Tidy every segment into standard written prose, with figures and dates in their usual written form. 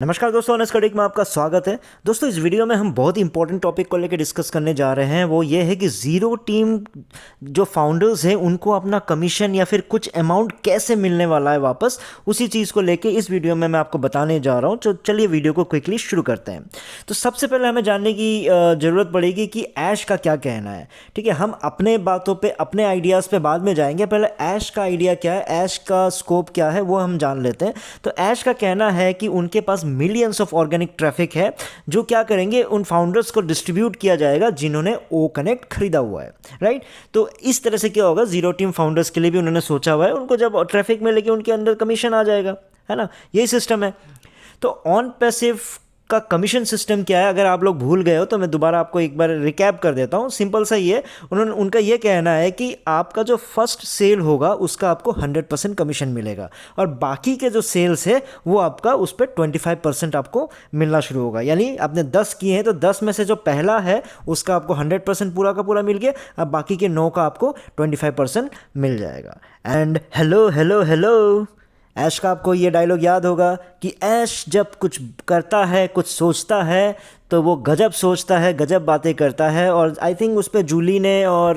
नमस्कार दोस्तों, ऑनेस्ट करिक में आपका स्वागत है। दोस्तों, इस वीडियो में हम बहुत ही इंपॉर्टेंट टॉपिक को लेकर डिस्कस करने जा रहे हैं। वो ये है कि ज़ीरो टीम जो फाउंडर्स हैं उनको अपना कमीशन या फिर कुछ अमाउंट कैसे मिलने वाला है वापस, उसी चीज़ को लेकर इस वीडियो में मैं आपको बताने जा रहा हूँ। तो चलिए वीडियो को क्विकली शुरू करते हैं। तो सबसे पहले हमें जानने की ज़रूरत पड़ेगी कि ऐश का क्या कहना है। ठीक है, हम अपने बातों पर, अपने आइडियाज़ पर बाद में जाएंगे। पहले ऐश का आइडिया क्या है, ऐश का स्कोप क्या है, वो हम जान लेते हैं। तो ऐश का कहना है कि उनके पास मिलियंस ऑफ ऑर्गेनिक ट्रैफिक है जो क्या करेंगे, उन फाउंडर्स को डिस्ट्रीब्यूट किया जाएगा जिन्होंने ओ कनेक्ट खरीदा हुआ है। राइट, तो इस तरह से क्या होगा, जीरो टीम फाउंडर्स के लिए भी उन्होंने सोचा हुआ है, उनको जब ट्रैफिक मिलेगी उनके अंदर कमीशन आ जाएगा, है ना। यही सिस्टम है। तो ऑन पैसिव का कमीशन सिस्टम क्या है, अगर आप लोग भूल गए हो तो मैं दोबारा आपको एक बार रिकैप कर देता हूँ। सिंपल सा ही है, उनका ये कहना है कि आपका जो फर्स्ट सेल होगा उसका आपको 100% कमीशन मिलेगा, और बाकी के जो सेल्स है वो आपका उस पर 25% आपको मिलना शुरू होगा। यानी आपने 10 किए हैं तो 10 में से जो पहला है उसका आपको 100% पूरा का पूरा मिल गया, अब बाकी के 9 का आपको 25% मिल जाएगा। एंड हेलो हेलो हेलो, ऐश का आपको ये डायलॉग याद होगा कि ऐश जब कुछ करता है, कुछ सोचता है, तो वो गजब सोचता है, गजब बातें करता है। और आई थिंक उस पर जूली ने और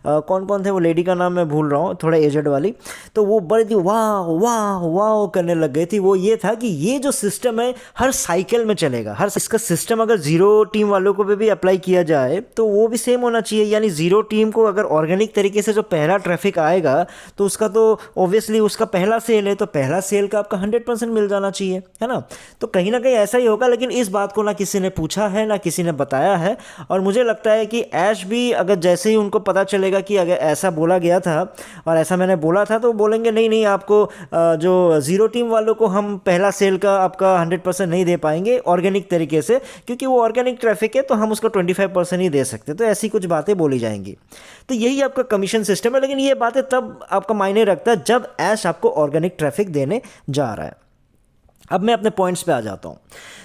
कौन कौन थे, वो लेडी का नाम मैं भूल रहा हूँ, थोड़ा एजड वाली, तो वो बड़ी थी वाह वाह वाह करने लग गई थी। वो ये था कि ये जो सिस्टम है हर साइकिल में चलेगा, हर इसका सिस्टम अगर ज़ीरो टीम वालों को भी अप्लाई किया जाए तो वो भी सेम होना चाहिए। यानी ज़ीरो टीम को अगर ऑर्गेनिक तरीके से जो पहला ट्रैफिक आएगा तो उसका तो ऑब्वियसली उसका पहला सेल है, तो पहला सेल का आपका 100% मिल जाना चाहिए, है ना। तो कहीं ना कहीं ऐसा ही होगा, लेकिन इस बात को ना किसी ने पूछा है ना किसी ने बताया है। और मुझे लगता है कि ऐश भी अगर जैसे ही उनको पता चलेगा कि अगर ऐसा बोला गया था और ऐसा मैंने बोला था, तो बोलेंगे नहीं नहीं, आपको जो ज़ीरो टीम वालों को हम पहला सेल का आपका 100% नहीं दे पाएंगे ऑर्गेनिक तरीके से, क्योंकि वो ऑर्गेनिक ट्रैफिक है, तो हम उसको 25% ही दे सकते। तो ऐसी कुछ बातें बोली जाएंगी। तो यही आपका कमीशन सिस्टम है, लेकिन ये बातें तब आपका मायने रखता है जब ऐश आपको ऑर्गेनिक ट्रैफिक देने जा रहा है। अब मैं अपने पॉइंट्स पे आ जाता हूँ।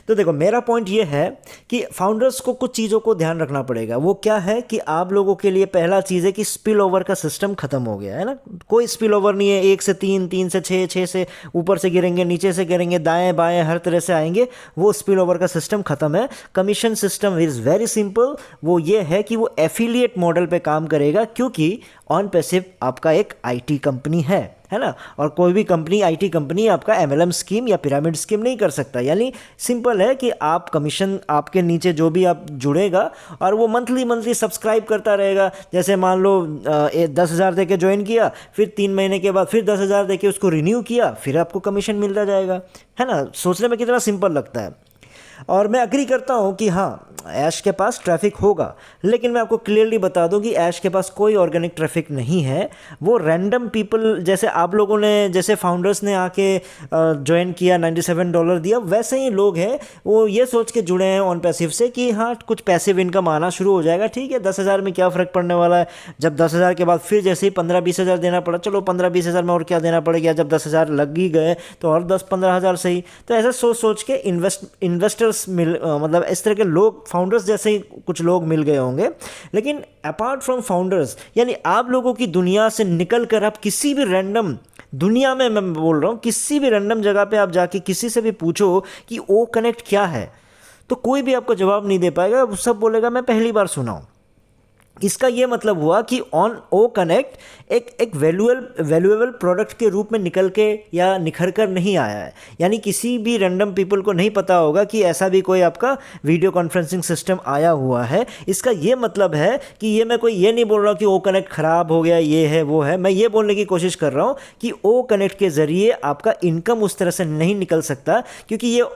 तो देखो, मेरा पॉइंट ये है कि फाउंडर्स को कुछ चीज़ों को ध्यान रखना पड़ेगा। वो क्या है कि आप लोगों के लिए पहला चीज़ है कि स्पिल ओवर का सिस्टम खत्म हो गया है ना। कोई स्पिल ओवर नहीं है, 1 से 3, 3 से 6, 6 से ऊपर से गिरेंगे, नीचे से गिरेंगे, दाएं बाएं हर तरह से आएंगे, वो स्पिल ओवर का सिस्टम खत्म है। Commission system is very simple. वो ये है कि वो एफिलिएट मॉडल पे काम करेगा, क्योंकि ऑन पैसिव आपका एक आईटी कंपनी है ना। और कोई भी कंपनी, आईटी कंपनी आपका एमएलएम स्कीम या पिरामिड स्कीम नहीं कर सकता। यानी सिंपल है कि आप कमीशन, आपके नीचे जो भी आप जुड़ेगा और वो मंथली सब्सक्राइब करता रहेगा। जैसे मान लो 10,000 दे के ज्वाइन किया, फिर 3 महीने के बाद फिर 10,000 दे के उसको रिन्यू किया, फिर आपको कमीशन मिलता जाएगा, है ना। सोचने में कितना सिंपल लगता है। और मैं अग्री करता हूँ कि हाँ, ऐश के पास ट्रैफिक होगा, लेकिन मैं आपको क्लियरली बता दूँ कि ऐश के पास कोई ऑर्गेनिक ट्रैफिक नहीं है। वो रैंडम पीपल, जैसे आप लोगों ने, जैसे फाउंडर्स ने आके ज्वाइन किया, $97 दिया, वैसे ही लोग हैं। वो ये सोच के जुड़े हैं ऑन पैसिव से कि हाँ, कुछ पैसिव इनकम आना शुरू हो जाएगा। ठीक है, 10,000 में क्या फ़र्क पड़ने वाला है। जब 10,000 के बाद फिर जैसे ही 15-20 हज़ार देना पड़ा, चलो 15-20 हज़ार में और क्या देना पड़ेगा, जब 10,000 लग ही गए तो और 10-15 हज़ार सही। तो ऐसा सोच के इन्वेस्टर्स मतलब इस तरह के लोग, फाउंडर्स जैसे ही कुछ लोग मिल गए होंगे। लेकिन अपार्ट फ्रॉम फाउंडर्स, यानी आप लोगों की दुनिया से निकल कर आप किसी भी रैंडम दुनिया में, मैं बोल रहा हूँ, किसी भी रैंडम जगह पे आप जाके किसी से भी पूछो कि ओ कनेक्ट क्या है, तो कोई भी आपको जवाब नहीं दे पाएगा। सब बोलेगा मैं पहली बार सुना हूँ। इसका ये मतलब हुआ कि ऑन ओ कनेक्ट एक वैल्यूएबल प्रोडक्ट के रूप में निकल के या निखर कर नहीं आया है। यानी किसी भी रैंडम पीपल को नहीं पता होगा कि ऐसा भी कोई आपका वीडियो कॉन्फ्रेंसिंग सिस्टम आया हुआ है। इसका ये मतलब है कि ये मैं कोई ये नहीं बोल रहा हूँ कि ओ कनेक्ट ख़राब हो गया, ये है वो है। मैं ये बोलने की कोशिश कर रहा हूँ कि ओ कनेक्ट के ज़रिए आपका इनकम उस तरह से नहीं निकल सकता, क्योंकि ये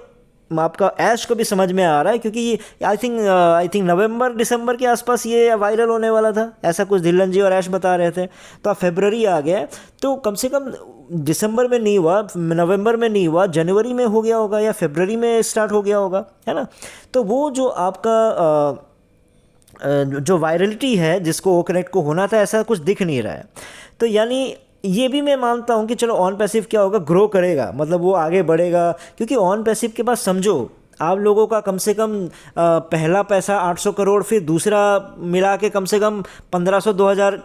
आपका ऐश को भी समझ में आ रहा है, क्योंकि ये आई थिंक नवंबर दिसंबर के आसपास ये वायरल होने वाला था, ऐसा कुछ धिल्लन जी और ऐश बता रहे थे। तो अब फरवरी आ गया, तो कम से कम दिसंबर में नहीं हुआ, नवंबर में नहीं हुआ, जनवरी में हो गया होगा या फरवरी में स्टार्ट हो गया होगा, है ना। तो वो जो आपका जो वायरलिटी है जिसको ओ कनेक्ट को होना था, ऐसा कुछ दिख नहीं रहा है। तो यानी ये भी मैं मानता हूँ कि चलो ऑन पैसिव क्या होगा, ग्रो करेगा, मतलब वो आगे बढ़ेगा, क्योंकि ऑन पैसिव के पास समझो आप लोगों का कम से कम पहला पैसा 800 करोड़, फिर दूसरा मिला के कम से कम 1500-2000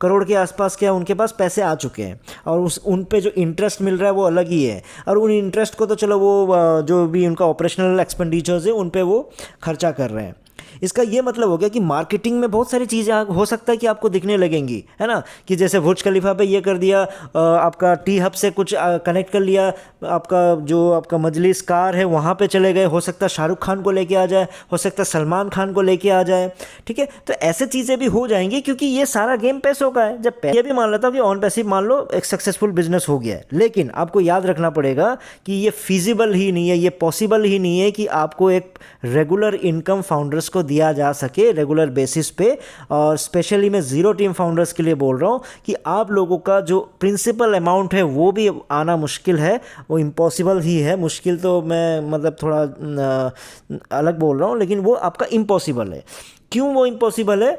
करोड़ के आसपास क्या उनके पास पैसे आ चुके हैं, और उन पे जो इंटरेस्ट मिल रहा है वो अलग ही है। और उन इंटरेस्ट को तो चलो वो जो भी उनका ऑपरेशनल एक्सपेंडिचर्स है उन पे वो खर्चा कर रहे हैं। इसका ये मतलब हो गया कि मार्केटिंग में बहुत सारी चीज़ें हो सकता है कि आपको दिखने लगेंगी, है ना, कि जैसे बुर्ज खलीफा पे ये कर दिया, आपका टी हब से कुछ कनेक्ट कर लिया, आपका जो आपका मजलिस कार है वहाँ पे चले गए, हो सकता है शाहरुख खान को लेके आ जाए, हो सकता है सलमान खान को लेके आ जाए, ठीक है। तो ऐसे चीज़ें भी हो जाएंगी क्योंकि ये सारा गेम पैसों का है। जब ये भी मान लेता हूँ कि ऑन पैसिव मान लो एक सक्सेसफुल बिजनेस हो गया है, लेकिन आपको याद रखना पड़ेगा कि ये फिजिबल ही नहीं है, ये पॉसिबल ही नहीं है कि आपको एक रेगुलर इनकम फाउंडर्स को दिया जा सके रेगुलर बेसिस पे। और स्पेशली मैं ज़ीरो टीम फाउंडर्स के लिए बोल रहा हूँ कि आप लोगों का जो प्रिंसिपल अमाउंट है वो भी आना मुश्किल है, वो इम्पॉसिबल ही है। मुश्किल तो मैं मतलब थोड़ा अलग बोल रहा हूँ, लेकिन वो आपका इम्पॉसिबल है। क्यों वो इम्पॉसिबल है?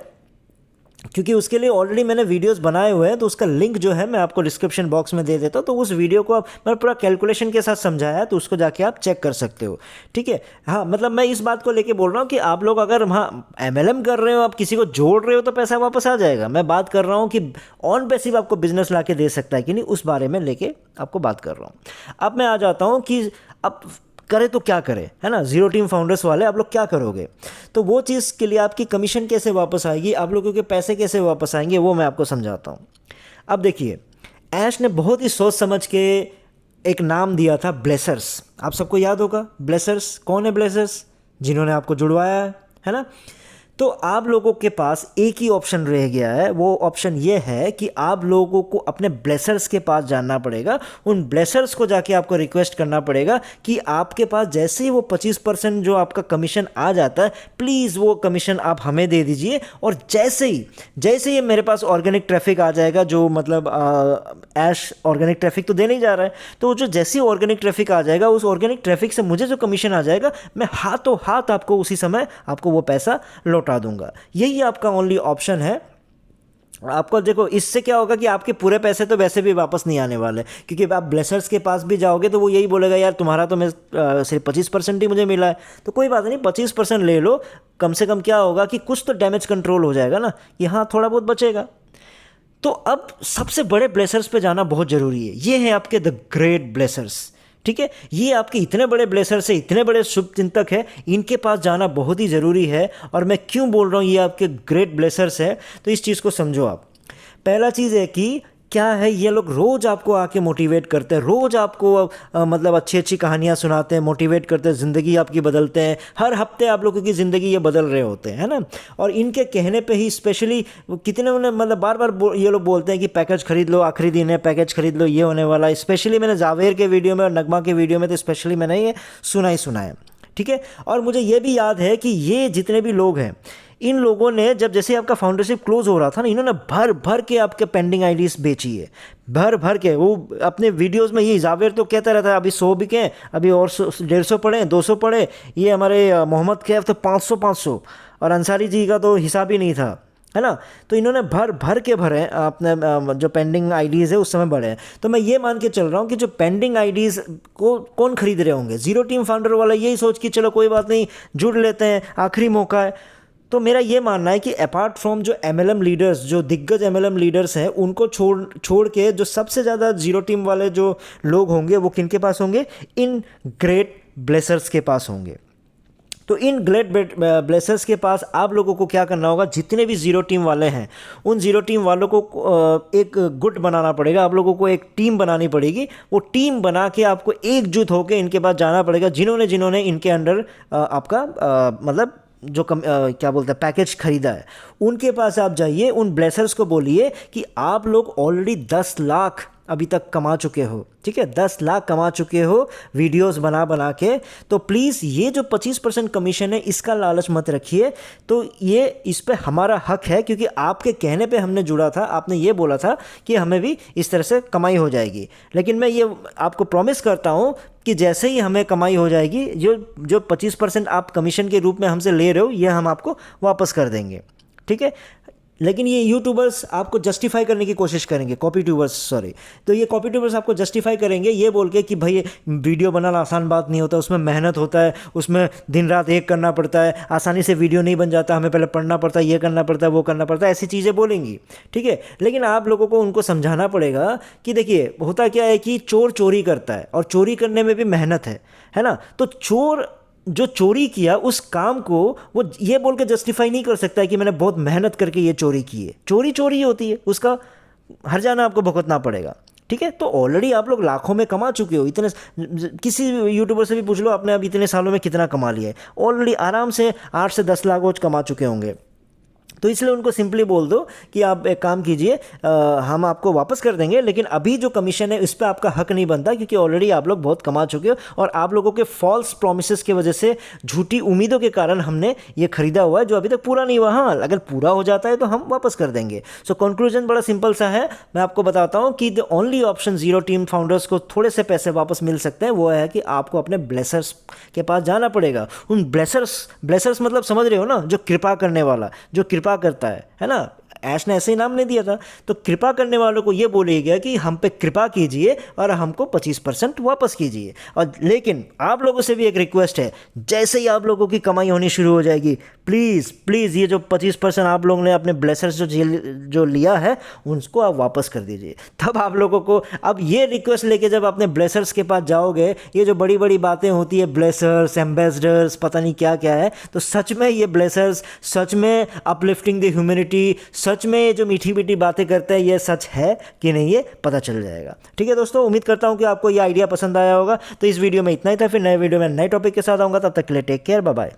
क्योंकि उसके लिए ऑलरेडी मैंने वीडियोस बनाए हुए हैं, तो उसका लिंक जो है मैं आपको डिस्क्रिप्शन बॉक्स में दे देता हूँ। तो उस वीडियो को मैंने पूरा कैलकुलेशन के साथ समझाया है, तो उसको जाके आप चेक कर सकते हो, ठीक है। हाँ, मतलब मैं इस बात को लेके बोल रहा हूँ कि आप लोग अगर हाँ MLM कर रहे हो, आप किसी को जोड़ रहे हो तो पैसा वापस आ जाएगा। मैं बात कर रहा हूँ कि ऑन पैसिव आपको बिजनेस ला के दे सकता है कि नहीं, उस बारे में लेके आपको बात कर रहा हूँ। अब मैं आ जाता हूँ कि अब करे तो क्या करे, है ना, ज़ीरो टीम फाउंडर्स वाले आप लोग क्या करोगे। तो वो चीज़ के लिए आपकी कमीशन कैसे वापस आएगी, आप लोगों के पैसे कैसे वापस आएंगे, वो मैं आपको समझाता हूँ। अब देखिए, ऐश ने बहुत ही सोच समझ के एक नाम दिया था, ब्लेसर्स। आप सबको याद होगा ब्लेसर्स। कौन है ब्लेसर्स? जिन्होंने आपको जुड़वाया है ना। तो आप लोगों के पास एक ही ऑप्शन रह गया है, वो ऑप्शन ये है कि आप लोगों को अपने ब्लेसर्स के पास जाना पड़ेगा। उन ब्लेसर्स को जाके आपको रिक्वेस्ट करना पड़ेगा कि आपके पास जैसे ही वो 25% जो आपका कमीशन आ जाता है, प्लीज़ वो कमीशन आप हमें दे दीजिए। और जैसे ही मेरे पास ऑर्गेनिक ट्रैफिक आ जाएगा, जो मतलब ऐश ऑर्गेनिक ट्रैफिक तो दे नहीं जा रहा है, तो जो जैसे ही ऑर्गेनिक ट्रैफिक आ जाएगा, उस ऑर्गेनिक ट्रैफिक से मुझे जो कमीशन आ जाएगा, मैं हाथों हाथ आपको उसी समय आपको वो पैसा लौटा दूंगा। यही आपका ओनली ऑप्शन है। आपको देखो, इससे क्या होगा कि आपके पूरे पैसे तो वैसे भी वापस नहीं आने वाले, क्योंकि आप ब्लेसर्स के पास भी जाओगे तो वो यही बोलेगा, यार तुम्हारा तो मैं सिर्फ 25% ही मुझे मिला है। तो कोई बात नहीं, 25% ले लो, कम से कम क्या होगा कि कुछ तो डैमेज कंट्रोल हो जाएगा ना, कि हाँ थोड़ा बहुत बचेगा। तो अब सबसे बड़े ब्लेसर्स पे जाना बहुत ज़रूरी है। ये है आपके द ग्रेट ब्लेसर्स, ठीक है। ये आपके इतने बड़े ब्लेसर्स है, इतने बड़े शुभ चिंतक है, इनके पास जाना बहुत ही ज़रूरी है। और मैं क्यों बोल रहा हूँ ये आपके ग्रेट ब्लेसर्स है, तो इस चीज़ को समझो आप। पहला चीज़ है कि क्या है, ये लोग रोज़ आपको आके मोटिवेट करते हैं, रोज़ आपको मतलब अच्छी अच्छी कहानियाँ सुनाते हैं, मोटिवेट करते हैं, ज़िंदगी आपकी बदलते हैं। हर हफ्ते आप लोगों की ज़िंदगी ये बदल रहे होते हैं, है ना। और इनके कहने पे ही स्पेशली कितने मतलब बार बार ये लोग बोलते हैं कि पैकेज खरीद लो, आखिरी दिन है, पैकेज खरीद लो, ये होने वाला है। स्पेशली मैंने जावेर के वीडियो में और नगमा के वीडियो में तो स्पेशली मैंने ये सुना है, ठीक है। और मुझे ये भी याद है कि ये जितने भी लोग हैं, इन लोगों ने जब जैसे आपका फाउंडरशिप क्लोज हो रहा था ना, इन्होंने भर भर के आपके पेंडिंग आईडीज बेची है, भर भर के। वो अपने वीडियोस में, ये जावेर तो कहता रहता है अभी 100 बिके, अभी और 150 पड़े, 200 पड़े। ये हमारे मोहम्मद कैफ तो 500, और अंसारी जी का तो हिसाब ही नहीं था, है ना। तो इन्होंने भर भर के भरे अपने जो पेंडिंग आईडीज़ है उस समय बढ़े हैं। तो मैं ये मान के चल रहा हूँ कि जो पेंडिंग आईडीज़ को कौन खरीद रहे होंगे, ज़ीरो टीम फाउंडर वाला यही सोच कि चलो कोई बात नहीं, जुड़ लेते हैं, आखिरी मौका है। तो मेरा ये मानना है कि अपार्ट फ्रॉम जो MLM लीडर्स, जो दिग्गज MLM लीडर्स हैं, उनको छोड़ के जो सबसे ज़्यादा ज़ीरो टीम वाले जो लोग होंगे वो किन के पास होंगे? इन ग्रेट ब्लेसर्स के पास होंगे। तो इन ग्रेट ब्लेसर्स के पास आप लोगों को क्या करना होगा, जितने भी ज़ीरो टीम वाले हैं उन ज़ीरो टीम वालों को एक गुट बनाना पड़ेगा, आप लोगों को एक टीम बनानी पड़ेगी। वो टीम बना के आपको एकजुट होकर इनके पास जाना पड़ेगा, जिन्होंने इनके अंडर आपका मतलब जो क्या बोलते हैं पैकेज खरीदा है, उनके पास आप जाइए। उन ब्लेसर्स को बोलिए कि आप लोग ऑलरेडी 10 लाख अभी तक कमा चुके हो, ठीक है, 10 लाख कमा चुके हो वीडियोस बना के। तो प्लीज़ ये जो 25% कमीशन है इसका लालच मत रखिए। तो ये इस पे हमारा हक है, क्योंकि आपके कहने पे हमने जुड़ा था। आपने ये बोला था कि हमें भी इस तरह से कमाई हो जाएगी, लेकिन मैं ये आपको प्रॉमिस करता हूँ कि जैसे ही हमें कमाई हो जाएगी, जो 25% आप कमीशन के रूप में हमसे ले रहे हो, ये हम आपको वापस कर देंगे, ठीक है। लेकिन ये यूट्यूबर्स आपको जस्टिफाई करने की कोशिश करेंगे, कॉपी ट्यूबर्स सॉरी, तो ये कॉपी ट्यूबर्स आपको जस्टिफाई करेंगे ये बोल के कि भाई वीडियो बनाना आसान बात नहीं होता, उसमें मेहनत होता है, उसमें दिन रात एक करना पड़ता है, आसानी से वीडियो नहीं बन जाता, हमें पहले पढ़ना पड़ता है, ये करना पड़ता है, वो करना पड़ता है, ऐसी चीज़ें बोलेंगी। ठीक है, लेकिन आप लोगों को उनको समझाना पड़ेगा कि देखिए होता क्या है कि चोर चोरी करता है और चोरी करने में भी मेहनत है ना। तो चोर जो चोरी किया उस काम को वो ये बोल के जस्टिफाई नहीं कर सकता है कि मैंने बहुत मेहनत करके ये चोरी की है। चोरी चोरी होती है, उसका हर जाना आपको भुगतना पड़ेगा। ठीक है, तो ऑलरेडी आप लोग लाखों में कमा चुके हो, इतने किसी यूट्यूबर से भी पूछ लो आपने अब इतने सालों में कितना कमा लिया है, ऑलरेडी आराम से 8 से 10 लाख रोज कमा चुके होंगे। तो इसलिए उनको सिंपली बोल दो कि आप एक काम कीजिए, हम आपको वापस कर देंगे, लेकिन अभी जो कमीशन है इस पर आपका हक नहीं बनता, क्योंकि ऑलरेडी आप लोग बहुत कमा चुके हो और आप लोगों के फॉल्स प्रॉमिसेस की वजह से, झूठी उम्मीदों के कारण हमने ये खरीदा हुआ है जो अभी तक पूरा नहीं हुआ। हाँ, अगर पूरा हो जाता है तो हम वापस कर देंगे। सो कंक्लूजन बड़ा सिंपल सा है, मैं आपको बताता हूँ कि the only option zero team founders को थोड़े से पैसे वापस मिल सकते हैं, वो है कि आपको अपने ब्लेसर्स के पास जाना पड़ेगा। उन ब्लेसर्स मतलब समझ रहे हो ना, जो कृपा करने वाला, जो कृपा करता है ना। ऐश ने ऐसे ही नाम नहीं दिया था, तो कृपा करने वालों को ये बोलिए गया कि हम पे कृपा कीजिए और हमको 25% वापस कीजिए। और लेकिन आप लोगों से भी एक रिक्वेस्ट है, जैसे ही आप लोगों की कमाई होनी शुरू हो जाएगी, प्लीज़ प्लीज़ ये जो 25% आप लोगों ने अपने ब्लेसर्स जो लिया है उसको आप वापस कर दीजिए। तब आप लोगों को अब ये रिक्वेस्ट लेके जब अपने ब्लेसर्स के पास जाओगे, ये जो बड़ी बड़ी बातें होती है ब्लेसर्स, एम्बेसडर्स, पता नहीं क्या क्या है, तो सच में ये ब्लेसर्स सच में अपलिफ्टिंग द ह्यूमैनिटी, सच में ये जो मीठी मीठी बातें करते हैं ये सच है कि नहीं, ये पता चल जाएगा। ठीक है दोस्तों, उम्मीद करता हूँ कि आपको ये आइडिया पसंद आया होगा। तो इस वीडियो में इतना ही था, फिर नए वीडियो में नए टॉपिक के साथ आऊँगा, तब तक के लिए टेक केयर, बाय बाय।